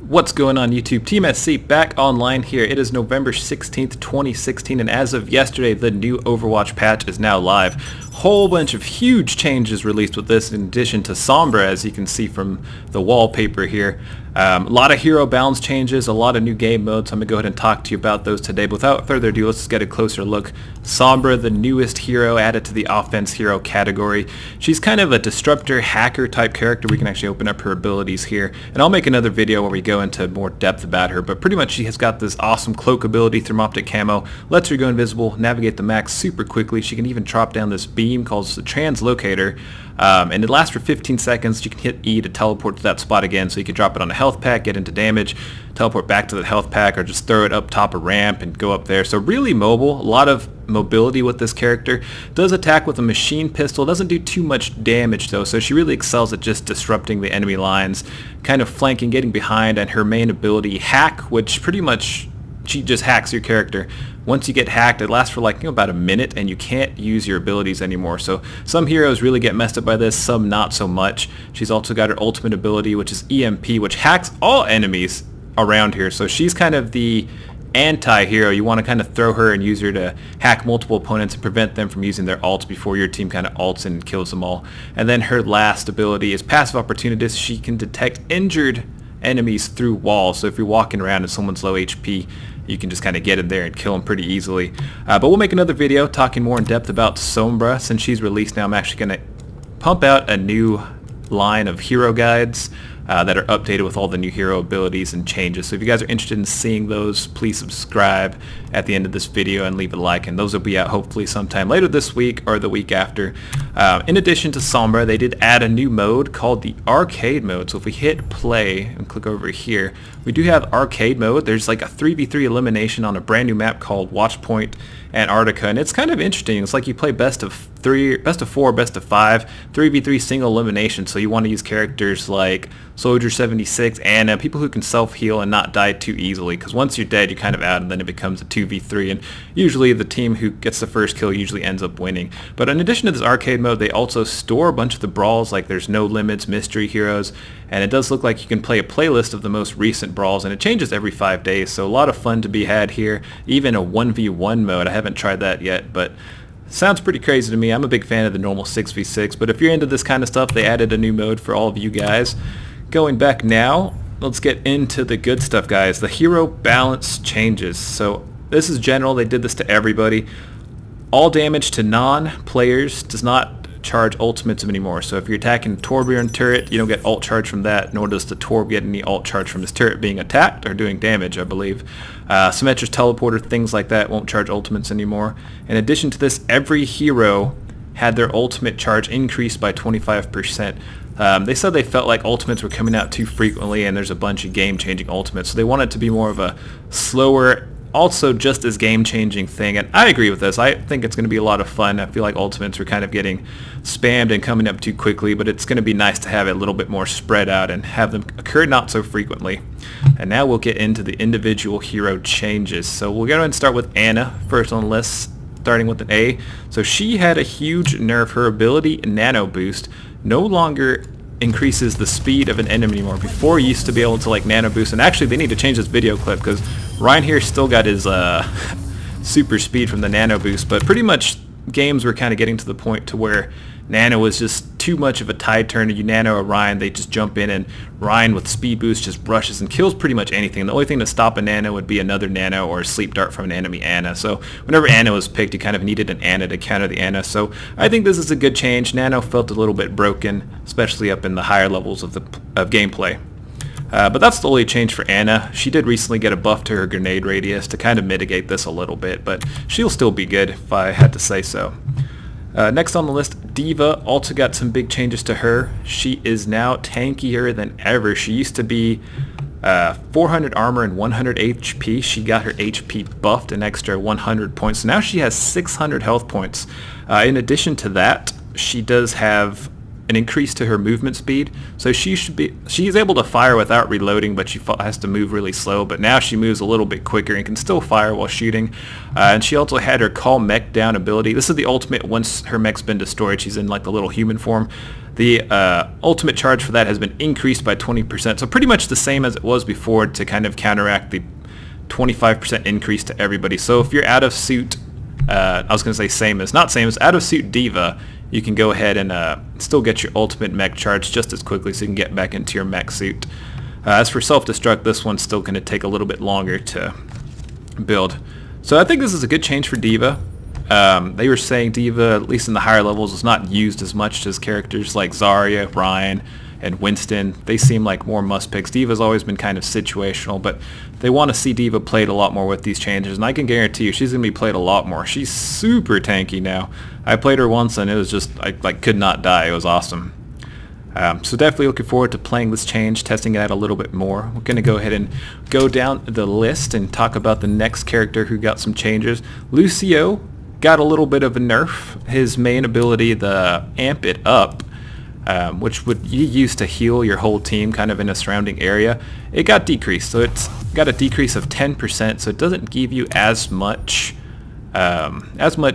What's going on YouTube? Team SC back online here. It is November 16th, 2016, and as of yesterday, the new Overwatch patch is now live. Whole bunch of huge changes released with this, in addition to Sombra, as you can see from the wallpaper here. A lot of hero balance changes, a lot of new game modes. I'm going to go ahead and talk to you about those today. But without further ado, let's get a closer look. Sombra, the newest hero added to the offense hero category. She's kind of a disruptor, hacker type character. We can actually open up her abilities here. And I'll make another video where we go into more depth about her. But pretty much she has got this awesome cloak ability, thermoptic camo, lets her go invisible, navigate the map super quickly. She can even drop down this beam called the translocator. And it lasts for 15 seconds. You can hit E to teleport to that spot again, so you can drop it on a health pack, get into damage, teleport back to the health pack, or just throw it up top a ramp and go up there. So really mobile, a lot of mobility with this character. Does attack with a machine pistol, doesn't do too much damage though, so she really excels at just disrupting the enemy lines, kind of flanking, getting behind, and her main ability, Hack, which pretty much she just hacks your character. Once you get hacked, it lasts for like about a minute and you can't use your abilities anymore. So some heroes really get messed up by this, some not so much. She's also got her ultimate ability, which is EMP, which hacks all enemies around here. So she's kind of the anti-hero. You want to kind of throw her and use her to hack multiple opponents and prevent them from using their ults before your team kind of ults and kills them all. And then her last ability is Passive Opportunist. She can detect injured enemies through walls. So if you're walking around and someone's low HP, you can just kind of get in there and kill them pretty easily. But we'll make another video talking more in depth about Sombra. Since she's released now, I'm actually going to pump out a new line of hero guides that are updated with all the new hero abilities and changes. So if you guys are interested in seeing those, please subscribe at the end of this video and leave a like, and those will be out hopefully sometime later this week or the week after. In addition to Sombra, they did add a new mode called the arcade mode. So if we hit play and click over here, we do have arcade mode. There's like a 3v3 elimination on a brand new map called Watchpoint Antarctica, and it's kind of interesting. It's like you play best of 3, best of 4, best of 5, 3v3 single elimination. So you want to use characters like Soldier 76, Anna, people who can self-heal and not die too easily, because once you're dead, you're kind of out, and then it becomes a 2v3, and usually the team who gets the first kill usually ends up winning. But in addition to this arcade mode, they also store a bunch of the brawls, like there's no limits, mystery heroes, and it does look like you can play a playlist of the most recent brawls, and it changes every 5 days, so a lot of fun to be had here. Even a 1v1 mode, I haven't tried that yet, but sounds pretty crazy to me. I'm a big fan of the normal 6v6, but if you're into this kind of stuff, they added a new mode for all of you guys. Going back now, let's get into the good stuff, guys. The hero balance changes. So this is general. They did this to everybody. All damage to non-players does not charge ultimates anymore. So if you're attacking Torbjorn turret, you don't get ult charge from that, nor does the Torb get any ult charge from his turret being attacked or doing damage, I believe. Symmetra's teleporter, things like that won't charge ultimates anymore. In addition to this, every hero had their ultimate charge increased by 25%. They said they felt like ultimates were coming out too frequently, and there's a bunch of game-changing ultimates, so they want it to be more of a slower, also just as game-changing thing, and I agree with this. I think it's going to be a lot of fun. I feel like ultimates are kind of getting spammed and coming up too quickly, but it's going to be nice to have it a little bit more spread out and have them occur not so frequently. And now we'll get into the individual hero changes. So we'll go ahead and start with Anna first on the list, starting with an A. So she had a huge nerf. Her ability, Nano Boost, no longer increases the speed of an enemy anymore. Before, you used to be able to like nano boost, and actually they need to change this video clip because Ryan here still got his super speed from the nano boost, but pretty much games were kind of getting to the point to where nano was just too much of a tide turn. You nano a Ryan, they just jump in, and Ryan with speed boost just rushes and kills pretty much anything. The only thing to stop a nano would be another nano or a sleep dart from an enemy Anna. So whenever Anna was picked, you kind of needed an Anna to counter the Anna. So I think this is a good change. Nano felt a little bit broken, especially up in the higher levels of gameplay. But that's the only change for Anna. She did recently get a buff to her grenade radius to kind of mitigate this a little bit, but she'll still be good if I had to say so. Next on the list, D.VA also got some big changes to her. She is now tankier than ever. She used to be 400 armor and 100 HP. She got her HP buffed an extra 100 points. So now she has 600 health points. In addition to that, she does have an increase to her movement speed. So she's able to fire without reloading, but she has to move really slow. But now she moves a little bit quicker and can still fire while shooting. And she also had her call mech down ability. This is the ultimate once her mech's been destroyed. She's in like the little human form. The ultimate charge for that has been increased by 20%. So pretty much the same as it was before to kind of counteract the 25% increase to everybody. So if you're out of suit, I was going to say same as, not same as, out of suit D.Va, you can go ahead and still get your ultimate mech charge just as quickly so you can get back into your mech suit. As for self-destruct, this one's still going to take a little bit longer to build. So I think this is a good change for D.Va. They were saying D.Va, at least in the higher levels, is not used as much as characters like Zarya, Ryan, and Winston. They seem like more must picks. D.Va's always been kind of situational, but they want to see D.Va played a lot more with these changes, and I can guarantee you she's going to be played a lot more. She's super tanky now. I played her once and it was just, I could not die. It was awesome. So definitely looking forward to playing this change, testing it out a little bit more. We're going to go ahead and go down the list and talk about the next character who got some changes. Lucio got a little bit of a nerf. His main ability, the Amp It Up, which would you use to heal your whole team kind of in a surrounding area, it got decreased. So it's got a decrease of 10%, so it doesn't give you as much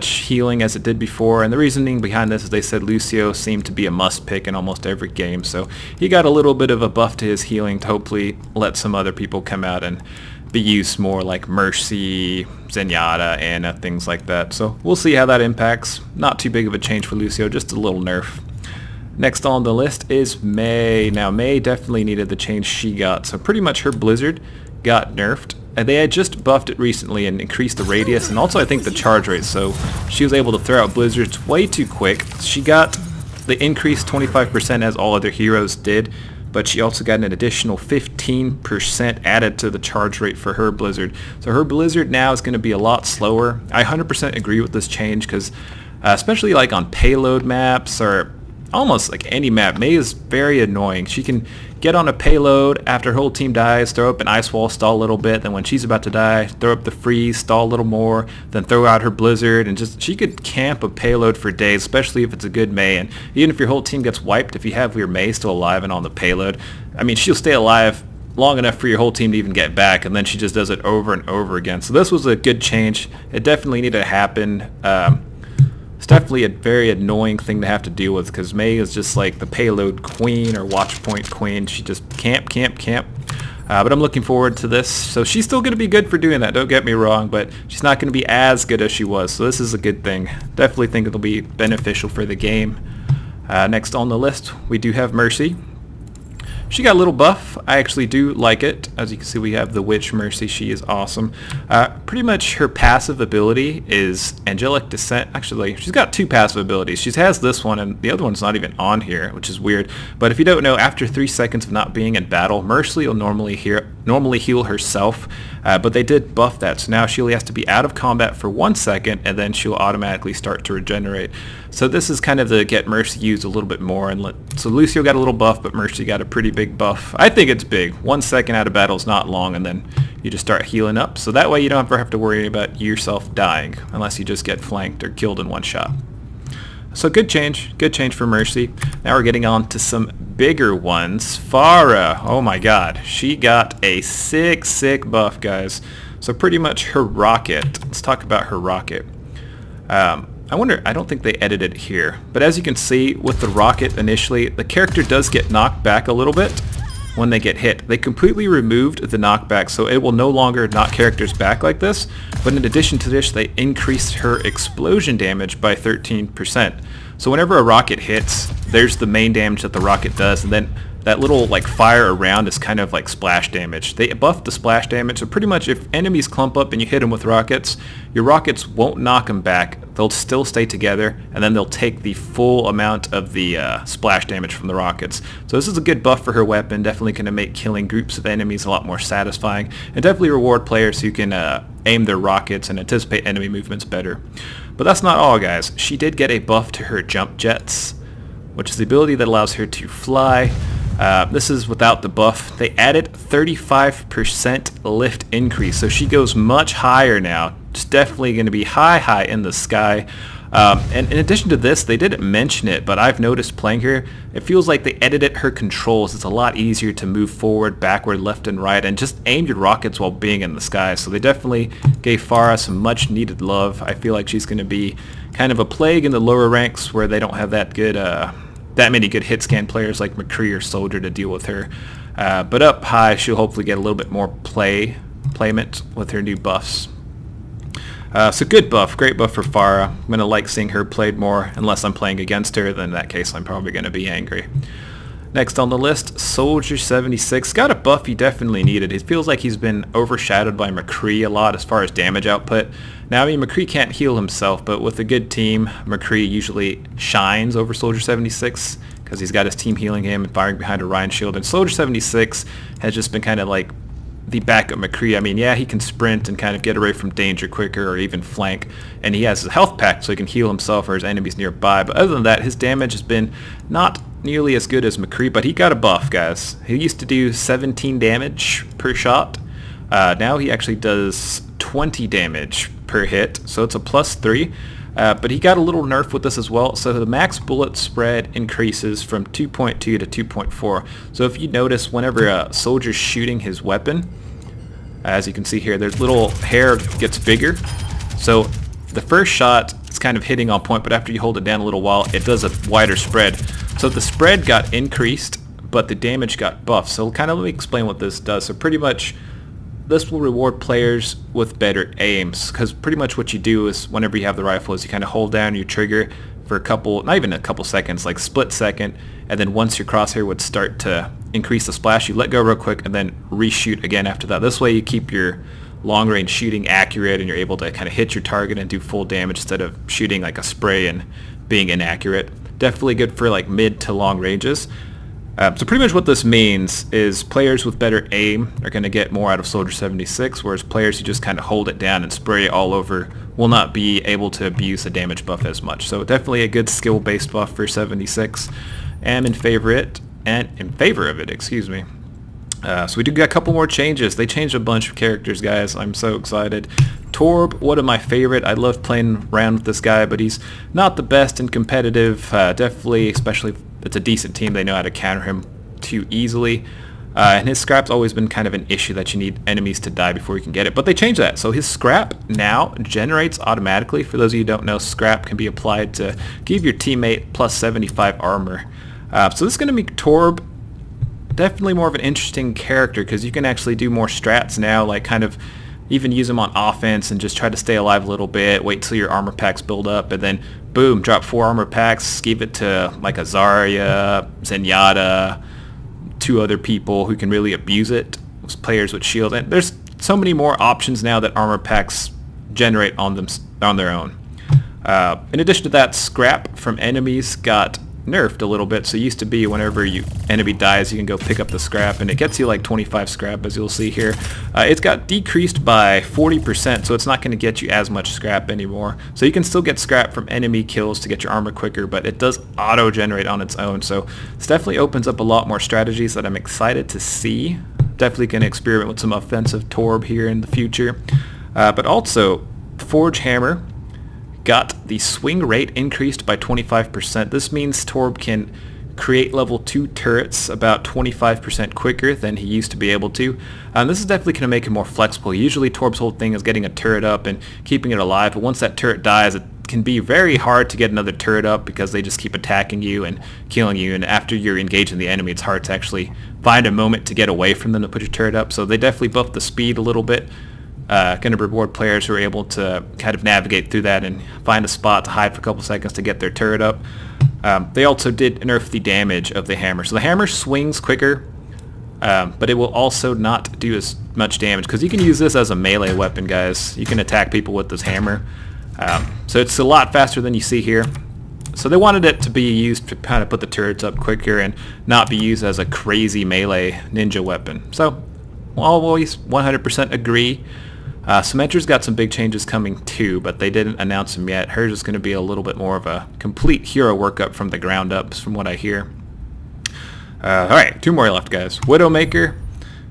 healing as it did before. And the reasoning behind this is they said Lucio seemed to be a must pick in almost every game, so he got a little bit of a buff to his healing to hopefully let some other people come out and be used more, like Mercy, Zenyatta, Anna, things like that. So we'll see how that impacts. Not too big of a change for Lucio, just a little nerf. Next on the list is Mei. Now Mei definitely needed the change she got, so pretty much her Blizzard got nerfed. And they had just buffed it recently and increased the radius and also I think the charge rate, so she was able to throw out blizzards way too quick. She got the increased 25% as all other heroes did, but she also got an additional 15% added to the charge rate for her blizzard. So her blizzard now is going to be a lot slower. I 100% agree with this change because especially like on payload maps or almost like any map, Mei is very annoying. She can get on a payload after her whole team dies, throw up an ice wall, stall a little bit, then when she's about to die, throw up the freeze, stall a little more, then throw out her blizzard, and just she could camp a payload for days, especially if it's a good Mei. And even if your whole team gets wiped, if you have your Mei still alive and on the payload, I mean, she'll stay alive long enough for your whole team to even get back, and then she just does it over and over again. So this was a good change. It definitely needed to happen. It's definitely a very annoying thing to have to deal with because Mei is just like the payload queen or watch point queen. She just camp. But I'm looking forward to this. So she's still going to be good for doing that, don't get me wrong, but she's not going to be as good as she was. So this is a good thing. Definitely think it'll be beneficial for the game. Next on the list, we do have Mercy. She got a little buff. I actually do like it. As you can see, we have the Witch Mercy. She is awesome. Pretty much her passive ability is Angelic Descent. Actually, she's got two passive abilities. She has this one, and the other one's not even on here, which is weird. But if you don't know, after 3 seconds of not being in battle, Mercy will normally heal herself. But they did buff that, so now she only has to be out of combat for 1 second, and then she'll automatically start to regenerate. So this is kind of to get Mercy used a little bit more. So Lucio got a little buff, but Mercy got a pretty big buff. I think it's big. 1 second out of battle is not long, and then you just start healing up. So that way you don't ever have to worry about yourself dying, unless you just get flanked or killed in one shot. So good change for Mercy. Now we're getting on to some bigger ones. Farah, oh my god, she got a sick buff, guys. So pretty much her rocket. Let's talk about her rocket. I wonder, I don't think they edited it here, but as you can see with the rocket initially, the character does get knocked back a little bit when they get hit. They completely removed the knockback, so it will no longer knock characters back like this, but in addition to this, they increased her explosion damage by 13%. So whenever a rocket hits, there's the main damage that the rocket does, and then that little like fire around is kind of like splash damage. They buffed the splash damage, so pretty much if enemies clump up and you hit them with rockets, your rockets won't knock them back. They'll still stay together, and then they'll take the full amount of the splash damage from the rockets. So this is a good buff for her weapon, definitely going to make killing groups of enemies a lot more satisfying, and definitely reward players who can aim their rockets and anticipate enemy movements better. But that's not all, guys. She did get a buff to her jump jets, which is the ability that allows her to fly. This is without the buff. They added 35% lift increase, so she goes much higher now. It's definitely going to be high in the sky. And in addition to this, they didn't mention it, but I've noticed playing her, it feels like they edited her controls. It's a lot easier to move forward, backward, left, and right, and just aim your rockets while being in the sky. So they definitely gave Pharah some much needed love. I feel like she's going to be kind of a plague in the lower ranks where they don't have that good, that many good hit scan players like McCree or Soldier to deal with her. But up high, she'll hopefully get a little bit more playment with her new buffs. So good buff, great buff for Pharah. I'm going to like seeing her played more, unless I'm playing against her, then in that case I'm probably going to be angry. Next on the list, Soldier 76. Got a buff he definitely needed. It feels like he's been overshadowed by McCree a lot as far as damage output. Now, I mean, McCree can't heal himself, but with a good team, McCree usually shines over Soldier 76 because he's got his team healing him and firing behind a Ryan shield. And Soldier 76 has just been kind of like the backup McCree. I mean, yeah, he can sprint and kind of get away from danger quicker or even flank, and he has his health pack so he can heal himself or his enemies nearby. But other than that, his damage has been not nearly as good as McCree, but he got a buff, guys. He used to do 17 damage per shot. Now he actually does 20 damage per hit, so it's a +3. But he got a little nerf with this as well, so the max bullet spread increases from 2.2 to 2.4. So if you notice, whenever a soldier's shooting his weapon, as you can see here, there's little hair gets bigger. So the first shot is kind of hitting on point, but after you hold it down a little while, it does a wider spread. So the spread got increased, but the damage got buffed. So kind of let me explain what this does. So pretty much this will reward players with better aims, because pretty much what you do is whenever you have the rifle is you kind of hold down your trigger for a couple, not even a couple seconds, like split second, and then once your crosshair would start to increase the splash, you let go real quick and then reshoot again after that. This way you keep your long range shooting accurate and you're able to kind of hit your target and do full damage instead of shooting like a spray and being inaccurate. Definitely good for like mid to long ranges. So pretty much what this means is players with better aim are going to get more out of Soldier 76, whereas players who just kind of hold it down and spray it all over will not be able to abuse the damage buff as much. So definitely a good skill-based buff for 76. Am in favor of it, excuse me. So we do got a couple more changes. They changed a bunch of characters, guys. I'm so excited. Torb, one of my favorite. I love playing around with this guy, but he's not the best in competitive. Definitely, especially if it's a decent team, they know how to counter him too easily. And his scrap's always been kind of an issue that you need enemies to die before you can get it. But they changed that. So his scrap now generates automatically. For those of you who don't know, scrap can be applied to give your teammate plus 75 armor. So this is going to make Torb definitely more of an interesting character because you can actually do more strats now, like kind of even use him on offense and just try to stay alive a little bit, wait till your armor packs build up, and then boom, drop 4 armor packs, give it to like a Zarya, Zenyatta, 2 other people who can really abuse it, players with shield. And there's so many more options now that armor packs generate on their own. In addition to that, scrap from enemies got nerfed a little bit. So it used to be whenever enemy dies, you can go pick up the scrap, and it gets you like 25 scrap, as you'll see here. It's got decreased by 40%, so it's not going to get you as much scrap anymore. So you can still get scrap from enemy kills to get your armor quicker, but it does auto-generate on its own. So this definitely opens up a lot more strategies that I'm excited to see. Definitely going to experiment with some offensive Torb here in the future. But also, Forge Hammer got the swing rate increased by 25%. This means Torb can create level 2 turrets about 25% quicker than he used to be able to. This is definitely going to make him more flexible. Usually Torb's whole thing is getting a turret up and keeping it alive, but once that turret dies, it can be very hard to get another turret up because they just keep attacking you and killing you, and after you're engaging the enemy, it's hard to actually find a moment to get away from them to put your turret up. So they definitely buffed the speed a little bit. Going to reward players who are able to kind of navigate through that and find a spot to hide for a couple seconds to get their turret up. They also did nerf the damage of the hammer. So the hammer swings quicker, but it will also not do as much damage because you can use this as a melee weapon, guys. You can attack people with this hammer. So it's a lot faster than you see here. So they wanted it to be used to kind of put the turrets up quicker and not be used as a crazy melee ninja weapon. So I'll always 100% agree. Symmetra's got some big changes coming too, but they didn't announce them yet. Hers is going to be a little bit more of a complete hero workup from the ground up, from what I hear. Alright, 2 more left, guys. Widowmaker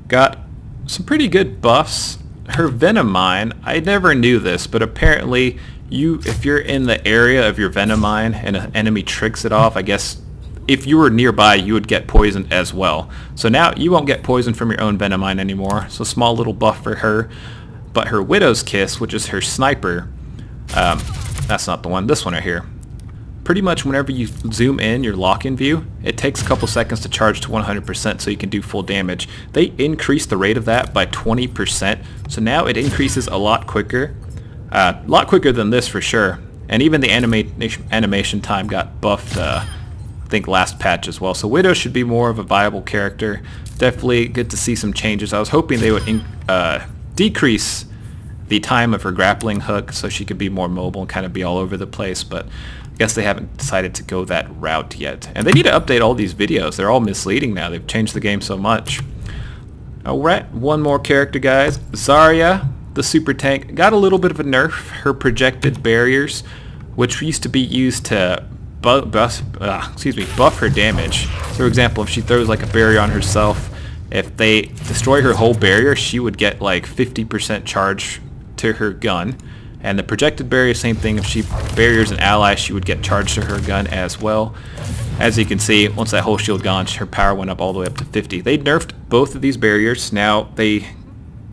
got some pretty good buffs. Her Venom Mine, I never knew this, but apparently if you're in the area of your venom mine and an enemy tricks it off, I guess if you were nearby, you would get poisoned as well. So now you won't get poisoned from your own venom mine anymore. So small little buff for her. But her Widow's Kiss, which is her sniper, that's not the one, this one right here. Pretty much whenever you zoom in your lock-in view, it takes a couple seconds to charge to 100% so you can do full damage. They increased the rate of that by 20%, so now it increases a lot quicker than this for sure. And even the animation time got buffed, I think last patch as well. So Widow should be more of a viable character. Definitely good to see some changes. I was hoping they would decrease the time of her grappling hook so she could be more mobile and kind of be all over the place, but I guess they haven't decided to go that route yet. And they need to update all these videos. They're all misleading now. They've changed the game so much. Alright, one more character, guys. Zarya, the super tank, got a little bit of a nerf. Her projected barriers, which used to be used to buff her damage. So for example, if she throws like a barrier on herself, if they destroy her whole barrier, she would get like 50% charge to her gun. And the projected barrier, same thing. If she barriers an ally, she would get charged to her gun as well. As you can see, once that whole shield gone, her power went up all the way up to 50. They nerfed both of these barriers. Now they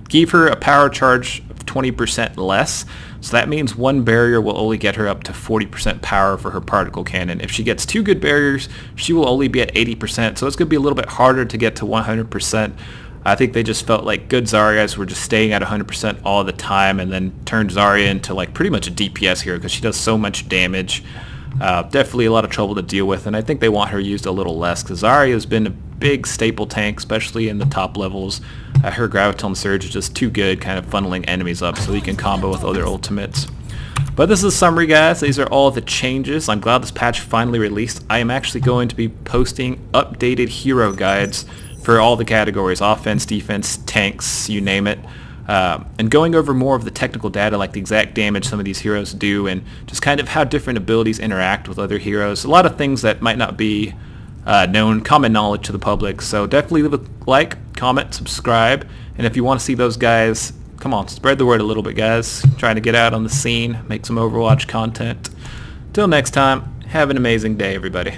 gave her a power charge of 20% less. So that means one barrier will only get her up to 40% power for her particle cannon. If she gets two good barriers, she will only be at 80%. So it's going to be a little bit harder to get to 100%. I think they just felt like good Zaryas were just staying at 100% all the time, and then turned Zarya into like pretty much a DPS hero because she does so much damage. Definitely a lot of trouble to deal with, and I think they want her used a little less because Zarya has been a big staple tank, especially in the top levels. Her Graviton Surge is just too good, kind of funneling enemies up so you can combo with other ultimates. But this is a summary, guys. These are all the changes. I'm glad this patch finally released. I am actually going to be posting updated hero guides for all the categories: offense, defense, tanks, you name it. And going over more of the technical data, like the exact damage some of these heroes do, and just kind of how different abilities interact with other heroes. A lot of things that might not be known, common knowledge to the public. So definitely leave a like, comment, subscribe, and if you want to see those guys, come on, spread the word a little bit, guys. Trying to get out on the scene, make some Overwatch content. Till next time, have an amazing day, everybody.